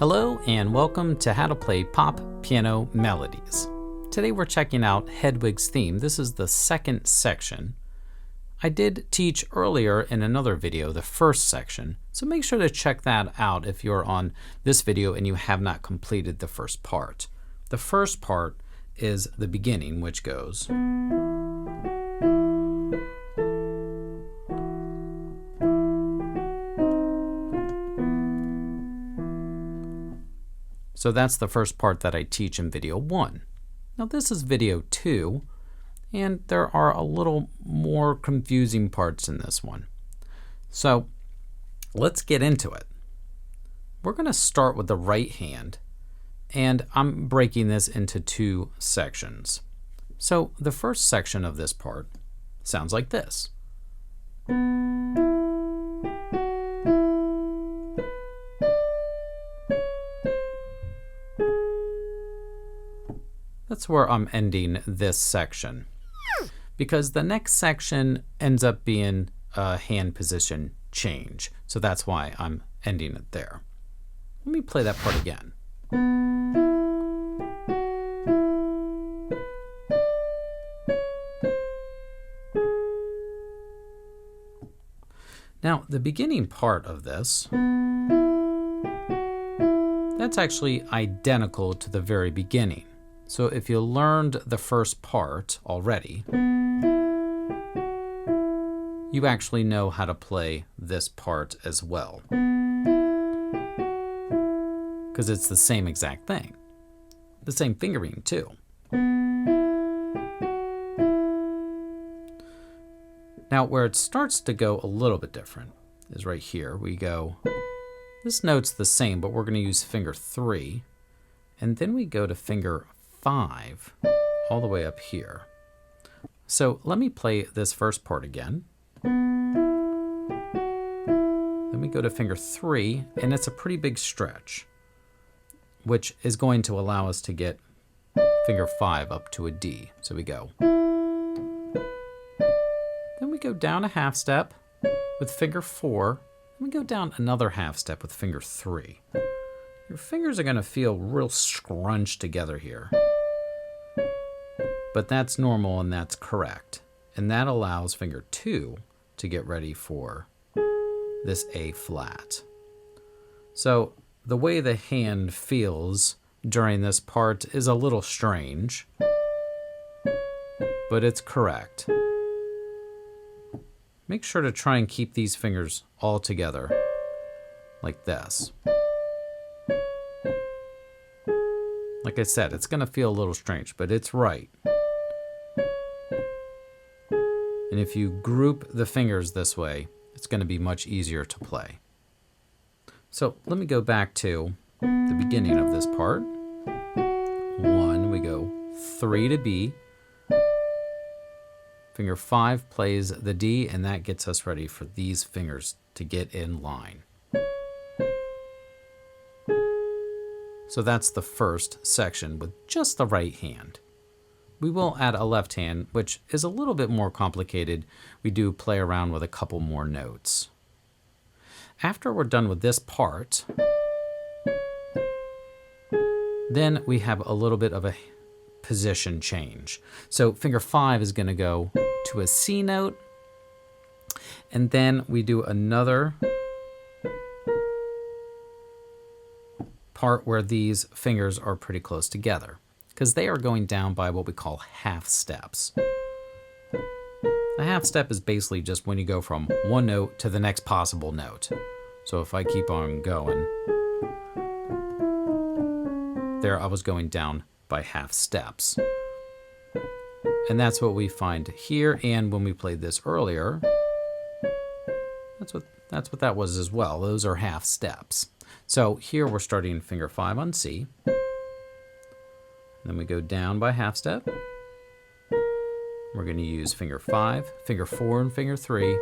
Hello and welcome to How to Play Pop Piano Melodies. Today we're checking out Hedwig's theme. This is the second section. I did teach earlier in another video the first section, so make sure to check that out if you're on this video and you have not completed the first part. The first part is the beginning, which goes. So that's the first part that I teach in video 1. Now this is video 2, and there are a little more confusing parts in this one. So let's get into it. We're going to start with the right hand, and I'm breaking this into 2 sections. So the first section of this part sounds like this. That's where I'm ending this section, because the next section ends up being a hand position change. So that's why I'm ending it there. Let me play that part again. Now, the beginning part of this, that's actually identical to the very beginning. So if you learned the first part already, you actually know how to play this part as well, because it's the same exact thing. The same fingering too. Now where it starts to go a little bit different is right here. We go, this note's the same, but we're going to use finger 3, and then we go to finger 5 all the way up here. So let me play this first part again. Then we go to finger 3, and it's a pretty big stretch, which is going to allow us to get finger 5 up to a D. So we go. Then we go down a half step with finger 4. Then we go down another half step with finger 3. Your fingers are going to feel real scrunched together here. But that's normal and that's correct. And that allows finger 2 to get ready for this A flat. So the way the hand feels during this part is a little strange, but it's correct. Make sure to try and keep these fingers all together like this. Like I said, it's going to feel a little strange, but it's right. And if you group the fingers this way, it's going to be much easier to play. So let me go back to the beginning of this part. 1, we go 3 to B. Finger 5 plays the D, and that gets us ready for these fingers to get in line. So that's the first section with just the right hand. We will add a left hand, which is a little bit more complicated. We do play around with a couple more notes. After we're done with this part, then we have a little bit of a position change. So finger 5 is going to go to a C note, and then we do another part where these fingers are pretty close together, because they are going down by what we call half steps. A half step is basically just when you go from one note to the next possible note. So if I keep on going, there I was going down by half steps. And that's what we find here, and when we played this earlier, that's what that was as well. Those are half steps. So here we're starting finger 5 on C. Then we go down by half step. We're going to use finger 5, finger 4, and finger 3.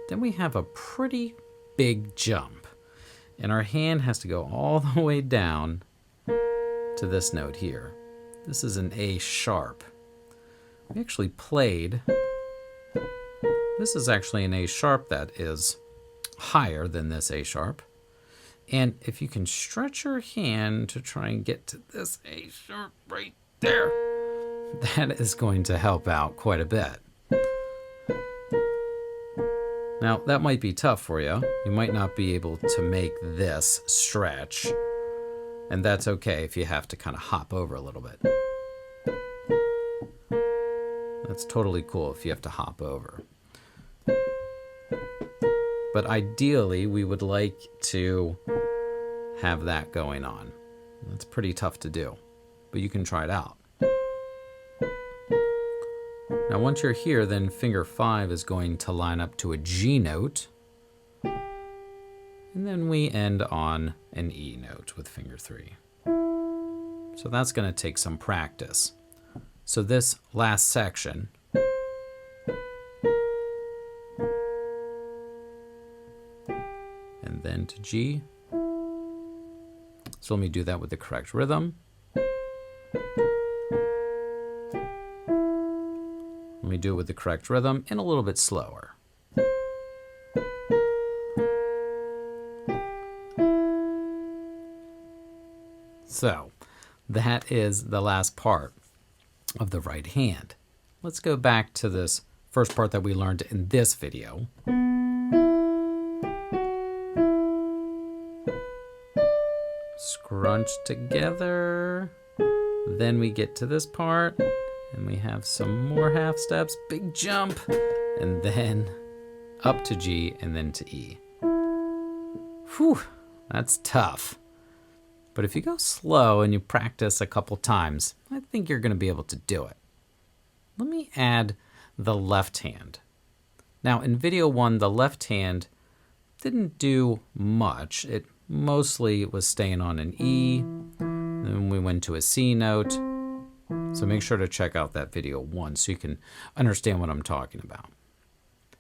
Then we have a pretty big jump. And our hand has to go all the way down to this note here. This is an A sharp. We actually played, this is actually an A sharp that is higher than this A sharp. And if you can stretch your hand to try and get to this A sharp right there, that is going to help out quite a bit. Now, that might be tough for you. You might not be able to make this stretch, and that's okay if you have to kind of hop over a little bit. That's totally cool if you have to hop over. But ideally, we would like to have that going on. That's pretty tough to do, but you can try it out. Now, once you're here, then finger 5 is going to line up to a G note. And then we end on an E note with finger 3. So that's going to take some practice. So this last section, and then to G. So let me do that with the correct rhythm. Let me do it with the correct rhythm and a little bit slower. So that is the last part of the right hand. Let's go back to this first part that we learned in this video. Scrunch together. Then we get to this part. And we have some more half steps, big jump, and then up to G and then to E. Whew, that's tough. But if you go slow and you practice a couple times, I think you're going to be able to do it. Let me add the left hand. Now in video 1, the left hand didn't do much. It mostly was staying on an E, then we went to a C note. So make sure to check out that video 1 so you can understand what I'm talking about.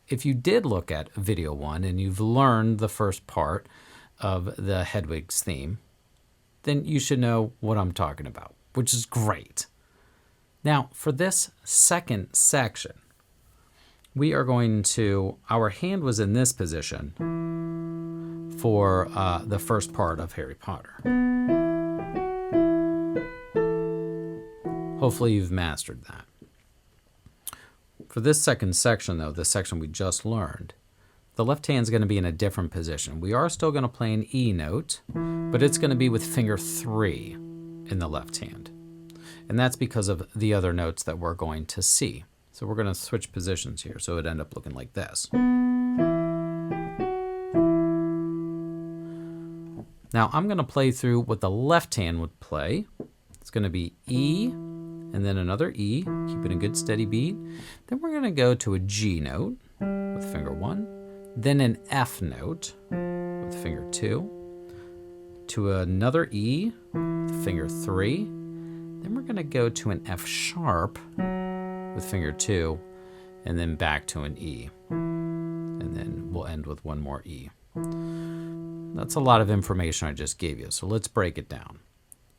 If you did look at video 1 and you've learned the first part of the Hedwig's theme, then you should know what I'm talking about, which is great. Now, for this second section, we are going to, our hand was in this position for the first part of Harry Potter. Hopefully you've mastered that. For this second section, though, the section we just learned, the left hand's going to be in a different position. We are still going to play an E note, but it's going to be with finger 3 in the left hand. And that's because of the other notes that we're going to see. So we're going to switch positions here, so it'd end up looking like this. Now I'm going to play through what the left hand would play. It's going to be E, and then another E, keeping a good steady beat. Then we're going to go to a G note with finger 1, then an F note with finger 2, to another E with finger 3, then we're going to go to an F sharp with finger 2, and then back to an E. And then we'll end with one more E. That's a lot of information I just gave you, so let's break it down.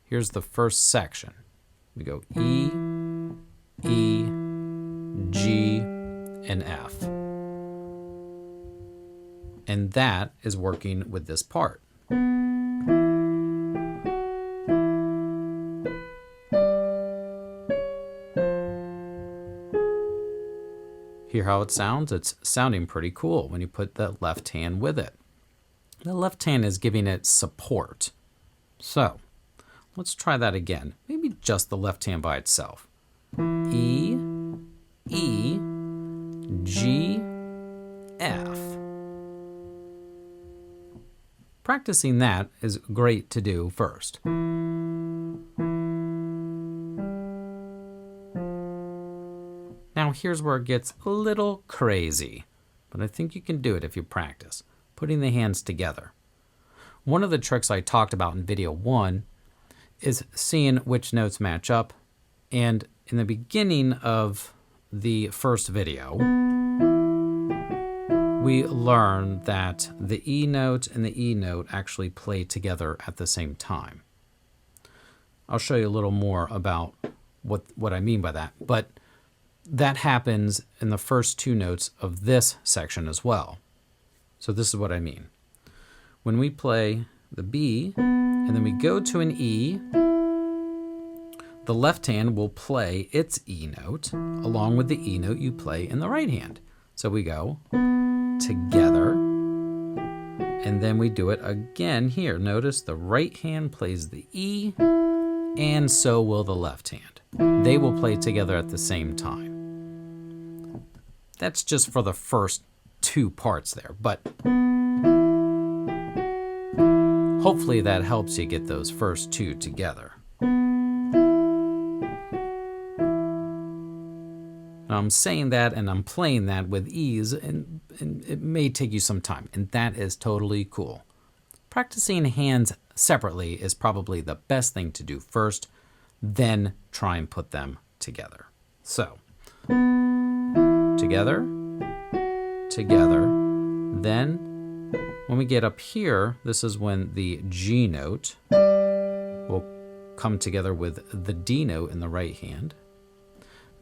Here's the first section. We go E, E, G, and F. And that is working with this part. Hear how it sounds? It's sounding pretty cool when you put the left hand with it. The left hand is giving it support. So, let's try that again. Maybe just the left hand by itself. E, E, G, F. Practicing that is great to do first. Now here's where it gets a little crazy, but I think you can do it if you practice. Putting the hands together. One of the tricks I talked about in video 1 is seeing which notes match up. And in the beginning of the first video, we learned that the E note and the E note actually play together at the same time. I'll show you a little more about what I mean by that, but that happens in the first 2 notes of this section as well. So this is what I mean. When we play the B, and then we go to an E. The left hand will play its E note along with the E note you play in the right hand. So we go together, and then we do it again here. Notice the right hand plays the E, and so will the left hand. They will play together at the same time. That's just for the first two parts there, but hopefully that helps you get those first two together. Now I'm saying that and I'm playing that with ease, and it may take you some time, and that is totally cool. Practicing hands separately is probably the best thing to do first, then try and put them together. So, together, together, then when we get up here, this is when the G note will come together with the D note in the right hand.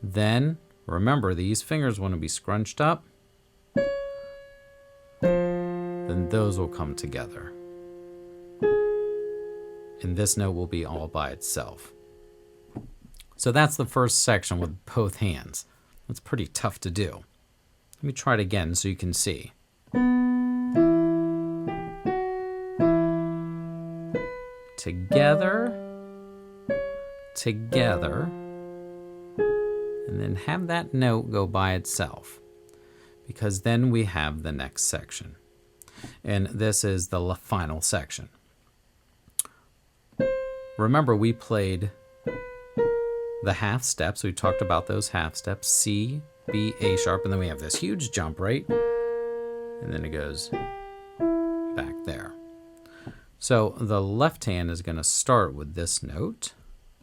Then, remember, these fingers want to be scrunched up. Then those will come together. And this note will be all by itself. So that's the first section with both hands. That's pretty tough to do. Let me try it again so you can see. Together, together, and then have that note go by itself, because then we have the next section. And this is the final section. Remember, we played the half steps. We talked about those half steps, C, B, A sharp, and then we have this huge jump, right? And then it goes back there. So the left hand is going to start with this note.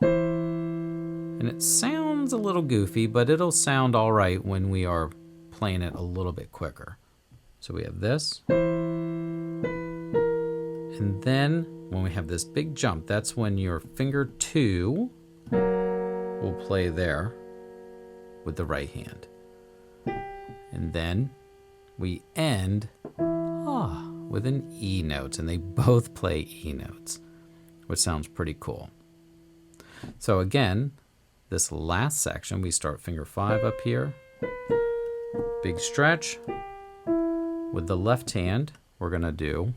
And it sounds a little goofy, but it'll sound all right when we are playing it a little bit quicker. So we have this. And then when we have this big jump, that's when your finger 2 will play there with the right hand. And then we end with an E note, and they both play E notes, which sounds pretty cool. So again, this last section, we start finger 5 up here, big stretch. With the left hand, we're gonna do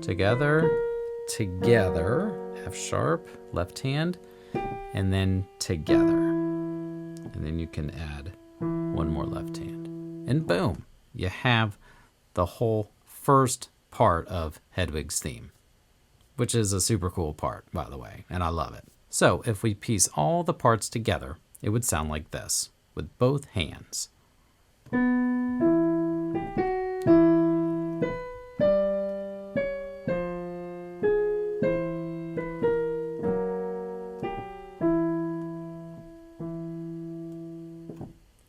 together, together, F sharp, left hand, and then together. And then you can add one more left hand. And boom, you have the whole first part of Hedwig's theme, which is a super cool part, by the way, and I love it. So if we piece all the parts together, it would sound like this, with both hands.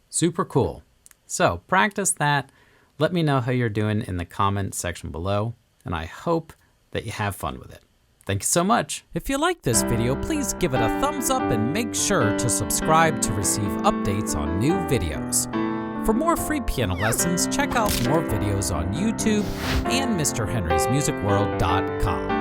Super cool. So practice that. Let me know how you're doing in the comment section below, and I hope that you have fun with it. Thank you so much. If you like this video, please give it a thumbs up and make sure to subscribe to receive updates on new videos. For more free piano lessons, check out more videos on YouTube and MrHenrysMusicWorld.com.